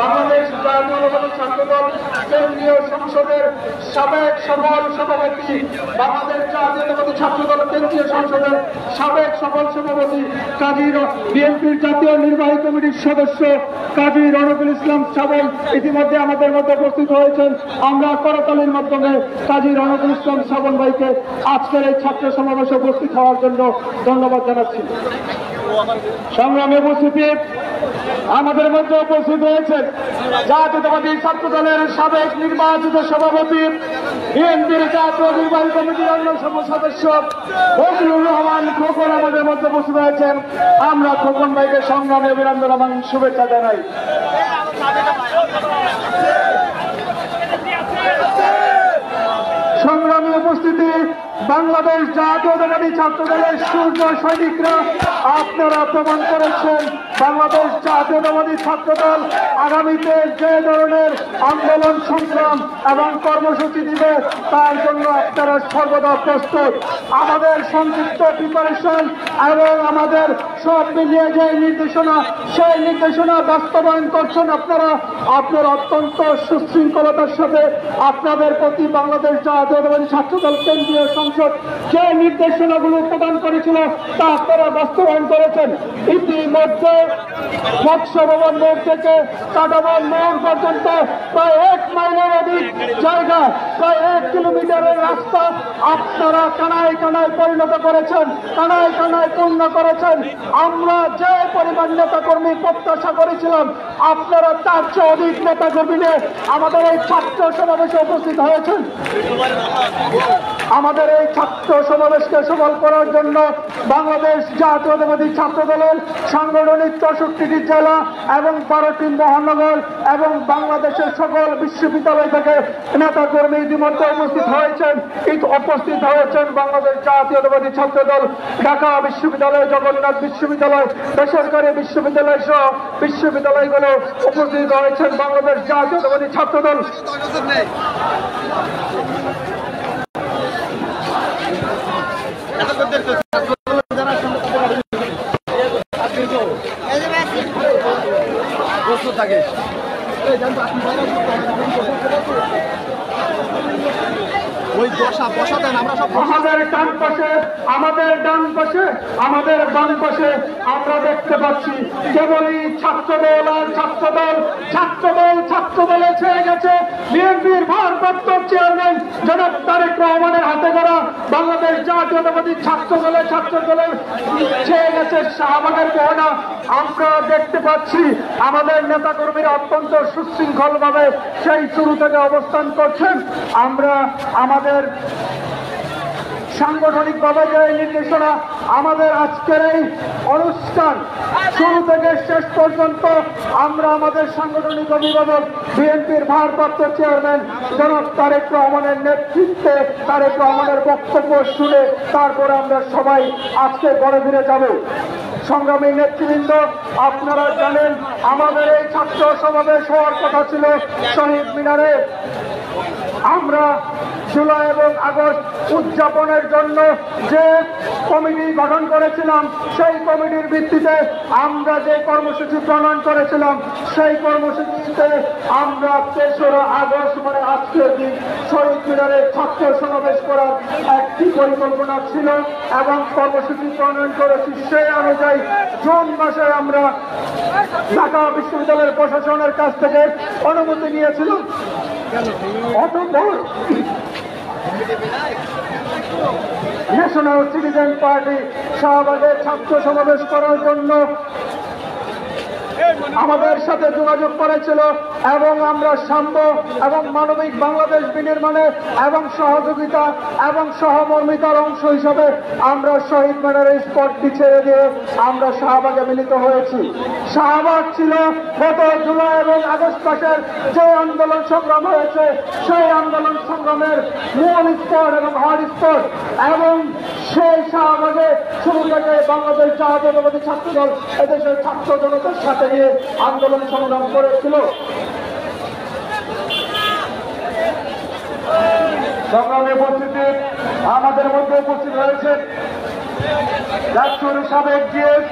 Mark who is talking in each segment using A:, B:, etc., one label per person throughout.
A: বাংলাদেশ জাতীয়তাবাদী ছাত্রদল কেন্দ্রীয় সংসদের সাবেক সফল সভাপতি, বাংলাদেশ জাতীয়তাবাদী ছাত্রদল কেন্দ্রীয় সংসদের সাবেক সফল সভাপতি কাজী বিএনপির জাতীয় নির্বাহী কমিটির সদস্য কাজী রনকুল ইসলাম সাবল ইতিমধ্যে আমাদের মধ্যে উপস্থিত হয়েছেন। আমরা করতালির মাধ্যমে কাজী রনকুল ইসলাম সাবল ভাইকে আজকের এই ছাত্র সমাবেশে উপস্থিত হওয়ার জন্য ধন্যবাদ জানাচ্ছি। সংগ্রামে উপস্থিতি আমাদের মধ্যে উপস্থিত হয়েছেন জাতীয়তাবাদী ছাত্র দলের সাবেক নির্বাচিত সভাপতি, বিএনপির জাতীয় নির্বাহী কমিটির অন্য সদস্য ফজলুর রহমান খোকন আমাদের মধ্যে উপস্থিত হয়েছেন। আমরা খোকন ভাইকে সংগ্রামে অভিনন্দন এবং শুভেচ্ছা জানাই। সংগ্রামী উপস্থিতি বাংলাদেশ জাতীয়তাবাদী ছাত্র দলের সূর্য সৈনিকরা, আপনারা প্রমাণ করেছেন বাংলাদেশ জাতীয়তাবাদী ছাত্র দল আগামীতে যে ধরনের আন্দোলন সংগ্রাম এবং কর্মসূচি দিবে তার জন্য আপনারা সর্বদা প্রস্তুত। আমাদের সংক্ষিপ্ত প্রিপারেশন এবং আমাদের সব মিলিয়ে যে নির্দেশনা, সেই নির্দেশনা বাস্তবায়ন করছেন আপনারা। আপনারা অত্যন্ত সুশৃঙ্খলতার সাথে আপনাদের প্রতি বাংলাদেশ জাতীয়তাবাদী ছাত্র দল কেন্দ্রীয় সংসদ যে নির্দেশনাগুলো প্রদান করেছিল তা আপনারা বাস্তবায়ন করেছেন। ইতিমধ্যে মৎস্য ভবন মোড় থেকে কাটাবন মোড় পর্যন্ত প্রায় 1 মাইলের অধিক জায়গা, প্রায় 1 কিলোমিটারের রাস্তা আপনারা কানায় কানায় পরিণত করেছেন, কানায় কানায় পূর্ণ করেছেন। আমরা যে পরিমাণ নেতা কর্মী প্রত্যাশা করেছিলাম আপনারা তার চেয়ে অধিক নেতা কর্মী নিয়ে আমাদের এই ছাত্র সমাবেশে উপস্থিত হয়েছেন। আমাদের এই ছাত্র সমাবেশকে সফল করার জন্য বাংলাদেশ জাতীয়তাবাদী ছাত্র দলের সাংগঠনিক 64টি জেলা এবং 12টি মহানগর এবং বাংলাদেশের সকল বিশ্ববিদ্যালয় থেকে নেতাকর্মী ইতিমধ্যে উপস্থিত হয়েছেন বাংলাদেশ জাতীয়তাবাদী ছাত্রদল, ঢাকা বিশ্ববিদ্যালয়, জগন্নাথ বিশ্ববিদ্যালয়, বেসরকারি বিশ্ববিদ্যালয় সহ বিশ্ববিদ্যালয়গুলো উপস্থিত হয়েছেন বাংলাদেশ জাতীয়তাবাদী ছাত্রদল। আমাদের ডান পাশে, আমাদের ডান পাশে, আমাদের বাম পাশে আমরা দেখতে পাচ্ছি কেবলই ছাত্রদল আর ছাত্রদল, ছাত্রদল ছাত্রদলে ছেয়ে গেছে বিএনপির ভারপ্রাপ্ত চেয়ারম্যান জনাব তারেক রহমানের হাতে করা বাংলাদেশ জাতীয়তাবাদী ছাত্রদলে ছেয়ে গেছে শাহবাগের মোহনা। আমরা দেখতে পাচ্ছি আমাদের নেতাকর্মীরা অত্যন্ত সুশৃঙ্খল ভাবে সেই শুরু থেকে অবস্থান করছেন। আমরা আমাদের সাংগঠনিক ভাবে যে নির্দেশনা, আমাদের আজকের এই অনুষ্ঠান শুরু থেকে শেষ পর্যন্ত আমরা আমাদের সাংগঠনিক অভিভাবক বিএনপির ভারপ্রাপ্ত চেয়ারম্যান জনাব তারেক রহমানের নেতৃত্বে, তারেক রহমানের বক্তব্য শুনে তারপরে আমরা সবাই আজকে ঘরে ফিরে যাব। সংগ্রামী নেতৃবৃন্দ, আপনারা জানেন আমাদের এই ছাত্র সমাবেশ হওয়ার কথা ছিল শহীদ মিনারে। আমরা জুলাই এবং আগস্ট উদযাপনের জন্য যে কমিটি গঠন করেছিলাম, সেই কমিটির ভিত্তিতে আমরা যে কর্মসূচি প্রণয়ন করেছিলাম, সেই কর্মসূচিতে আমরা ৩রা আগস্ট মানে আজকের দিন শহীদ মিনারে ছাত্র সমাবেশ করার একটি পরিকল্পনা ছিল এবং কর্মসূচি প্রণয়ন করেছি। সেই অনুযায়ী জুন মাসে আমরা ঢাকা বিশ্ববিদ্যালয়ের প্রশাসনের কাছ থেকে অনুমতি নিয়েছিলাম। অতঃপর ন্যাশনাল সিটিজেন পার্টি শাহবাগে ছাত্র সমাবেশ করার জন্য আমাদের সাথে যোগাযোগ করেছিল এবং আমরা সাম্য এবং মানবিক বাংলাদেশ বিনির্মাণে এবং সহযোগিতা এবং সহমর্মিতার অংশ হিসাবে আমরা শহীদ মিনারের স্পটটি ছেড়ে দিয়ে আমরা শাহবাগে মিলিত হয়েছি। শাহবাগ ছিল গত জুলাই এবং আগস্ট মাসের যে আন্দোলন সংগ্রাম হয়েছে, সেই আন্দোলন সংগ্রামের মূল স্পট এবং হট স্পট, এবং সেই শাহবাগে শুরু থেকে বাংলাদেশ জাতীয়তাবাদী ছাত্রদল এদেশের ছাত্র জনতার সাথে নিয়ে আন্দোলন সংগ্রাম করেছিল। সংগ্রামী উপস্থিতি আমাদের মধ্যে উপস্থিত রয়েছে রাষ্ট্রের সাবেক জিএস,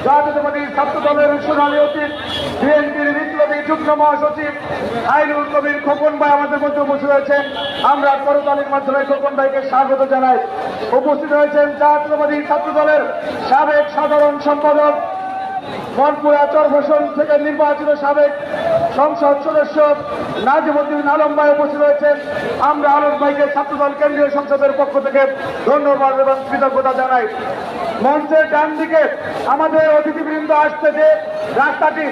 A: জাতীয়তাবাদী ছাত্রদলের সোনালী অতীত, বিএনপির বিপ্লবী যুগ্ম মহাসচিব আইনুল কবির খোকন ভাই আমাদের মধ্যে উপস্থিত হয়েছেন। আমরা করতালির মাধ্যমে খোকন ভাইকে স্বাগত জানাই। উপস্থিত হয়েছেন জাতীয়তাবাদী ছাত্রদলের সাবেক সাধারণ সম্পাদক, মনপুরা চরফসল থেকে নির্বাচিত সাবেক সংসদ সদস্য নাজিমুদ্দিন আলম ভাই উপস্থিত রয়েছেন। আমরা আলম ভাইকে ছাত্রদল কেন্দ্রীয় সংসদের পক্ষ থেকে ধন্যবাদ এবং কৃতজ্ঞতা জানাই। মঞ্চের ডান দিকে আমাদের অতিথিবৃন্দ আসছে যে রাস্তাটি,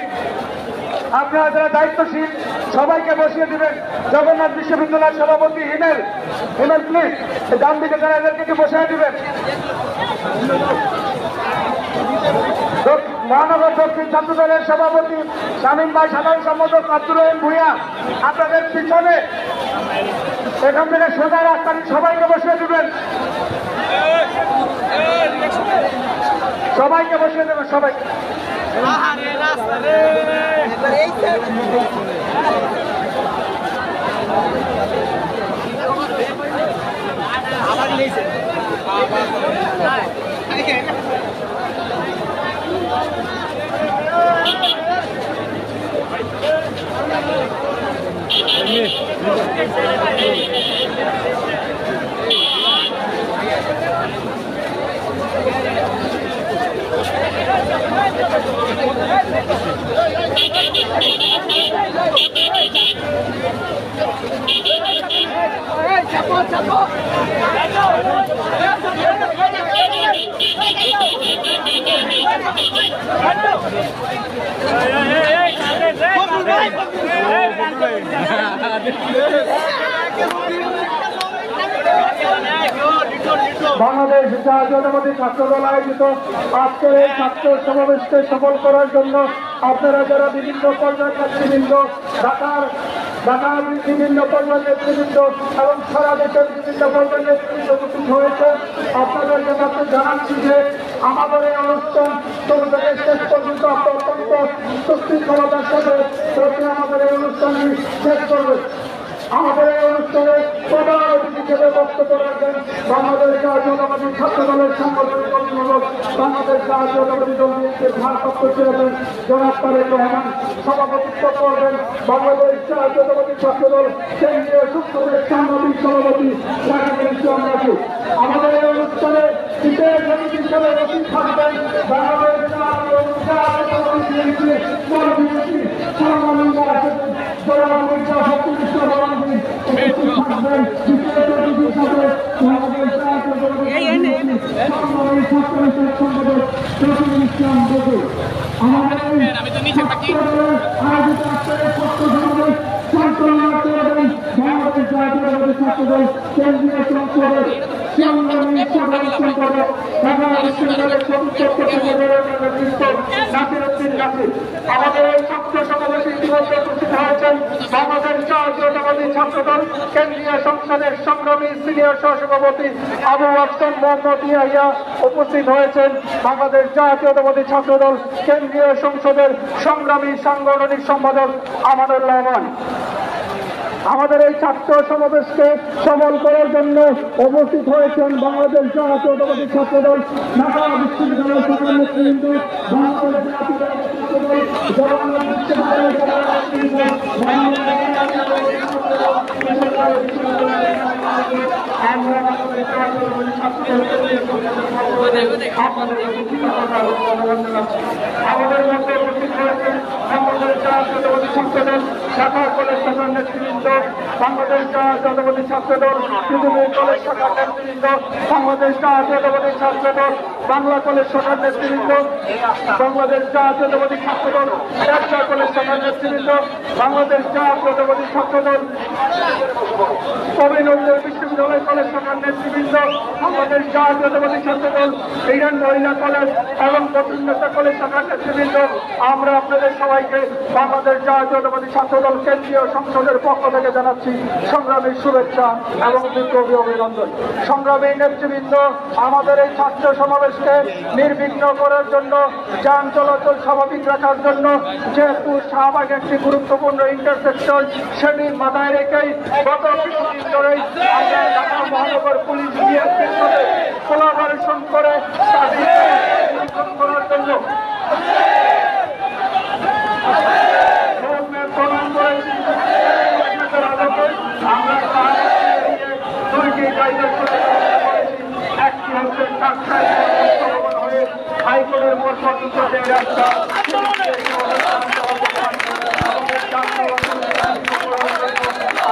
A: আপনারা যারা দায়িত্বশীল সবাইকে বসিয়ে দিবেন। জগন্নাথ বিশ্ববিদ্যালয়ের সভাপতি হিমেল প্লিজ ডান দিকে যারা এদেরকে একটু বসিয়ে দিবেন। মহানগর দক্ষিণ ছাত্রদলের সভাপতি শামীম ভাই, সাধারণ সম্পাদক আব্দুর রহিম ভূঁইয়া, আপনাদের পিছনে এখান থেকে সোজা রাস্তাটি সবাইকে বসিয়ে দিবেন, সবাইকে বসিয়ে দেবেন, সবাই। বাংলাদেশ জাতীয়তাবাদী ছাত্রদল আয়োজিত আজকের এই ছাত্র সমাবেশকে সফল করার জন্য আপনারা যারা বিভিন্ন পর্যায়ের নেতৃবৃন্দ, ঢাকার বিভিন্ন পর্যায়ের নেতৃবৃন্দ এবং সারা দেশের বিভিন্ন পর্যায়ের নেতৃবৃন্দ উপস্থিত হয়েছে, আপনাদেরকে কাছে জানাচ্ছি যে আমাদের এই অনুষ্ঠান শুরু থেকে শেষ পর্যন্ত অত্যন্ত সুশৃঙ্খলতার সাথে আমাদের এই অনুষ্ঠানটি শেষ করবে। আমাদের এই অনুষ্ঠানে প্রধান অতিথি হিসেবে বক্তব্য রাখবেন বাংলাদেশ জাতীয়তাবাদী ছাত্র দলের সাংগঠনিক অভিভাবক, বাংলাদেশ জাতীয়তাবাদী দল বিএনপির ভারপ্রাপ্ত চেয়ারম্যান জনাব তারেক রহমান। সভাপতিত্ব করবেন বাংলাদেশ জাতীয়তাবাদী ছাত্র দল কেন্দ্রীয় সংসদের সাংগঠনিক সভাপতি রাকিবুল ইসলাম রাকিব। আমাদের এই অনুষ্ঠানে বিশেষ অতিথি হিসেবে উপস্থিত থাকবেন বাংলাদেশ জাতীয়তাবাদী বিএনপির সংগ্রামী আমাদের এই ছাত্র সমাবেশে ইতিমধ্যে উপস্থিত হয়েছেন বাংলাদেশ জাতীয়তাবাদী ছাত্রদল কেন্দ্রীয় সংসদের সংগ্রামী সিনিয়র সহসভাপতি আবু আফসান মোহাম্মদ ইয়াহিয়া, উপস্থিত হয়েছেন বাংলাদেশ জাতীয়তাবাদী ছাত্রদল কেন্দ্রীয় সংসদের সংগ্রামী সাংগঠনিক সম্পাদক আমানুল্লাহ রহমান। আমাদের এই ছাত্র সমাবেশকে সফল করার জন্য উপস্থিত হয়েছেন বাংলাদেশ জাতীয়তাবাদী ছাত্রদল ঢাকা বিশ্ববিদ্যালয়ের সকল নেতৃবৃন্দ, বাংলাদেশ জাতীয়তাবাদী ছাত্রদল জগন্নাথ বিশ্ববিদ্যালয়ের আমাদের মধ্যে উপস্থিত হয়েছেন বাংলাদেশ জাতীয়তাবাদী ছাত্রদল ঢাকা কলেজ শাখার নেতৃবৃন্দ, বাংলাদেশ জাতীয়তাবাদী ছাত্রদল পৃথিবীর কলেজ শাখার নেতৃবৃন্দ, বাংলাদেশ জাতীয়তাবাদী ছাত্রদল বাংলা কলেজ শাখার নেতৃবৃন্দ, বাংলাদেশ জাতীয়তাবাদী ছাত্রদল ব্যবসা কলেজ শাখার নেতৃবৃন্দ, বাংলাদেশ জাতীয়তাবাদী ছাত্রদল কবিনগর বিশ্ববিদ্যালয় কলেজ শাখার নেতৃবৃন্দ, বাংলাদেশ জাতীয়তাবাদী ছাত্রদল ইরান মহিলা কলেজ এবং দক্ষিণতা কলেজ শাখার নেতৃবৃন্দ, আমরা আপনাদের সবাইকে বাংলাদেশ জাতীয়তাবাদী ছাত্রদল কেন্দ্রীয় সংসদের পক্ষ থেকে জানাচ্ছি সংগ্রামী শুভেচ্ছা এবং বিপ্লবী অভিনন্দন। সংগ্রামী নেতৃবৃন্দ, আমাদের এই ছাত্র সমাবেশকে নির্বিঘ্ন করার জন্য, যান চলাচল স্বাভাবিক রাখার জন্য, যেহেতু শাহবাগ একটি গুরুত্বপূর্ণ ইন্টারসেকশন, সেটি মাথায় রেখেই গত কিছুদিন ধরেই আমরা ঢাকা মহানগর পুলিশ বিএনপির সাথে কোলাবোরেশন করে করার জন্য একটি হচ্ছে হাইকোর্টের মোট পর্যন্ত যে রাস্তা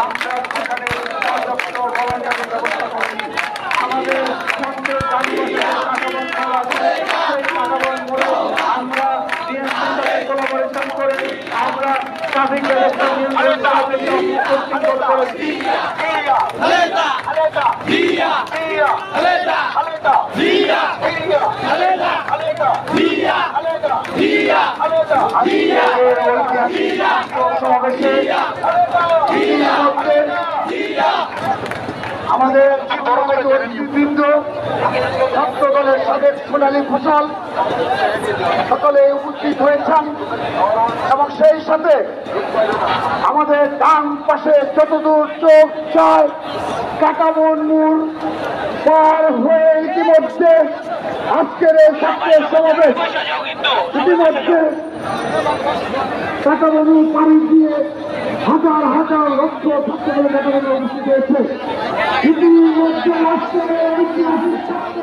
A: আমরা সেখানে ব্যবস্থা করি। আমাদের আমরা কোলাবোরেশন করে আমরা ট্রাফিক ব্যবস্থা নিয়ন্ত্রণ করেছি। আমাদের বৃন্দ ছাত্র দলের সাবেক সোনালী ফসল সকলে উপস্থিত হয়েছেন এবং সেই সাথে আমাদের ডান পাশে যতদূর চোখ চায় কাটাবন মোড় পার হয়ে ইতিমধ্যে আজকের এই ছাত্রের সমাবেশ ইতিমধ্যে কাটাবন পাড়ি দিয়ে হাজার হাজার লক্ষ ছাত্রদের কাটাবনে উপস্থিত হয়েছে। ইতিমধ্যে আজকের ঐতিহাসিক ছাত্র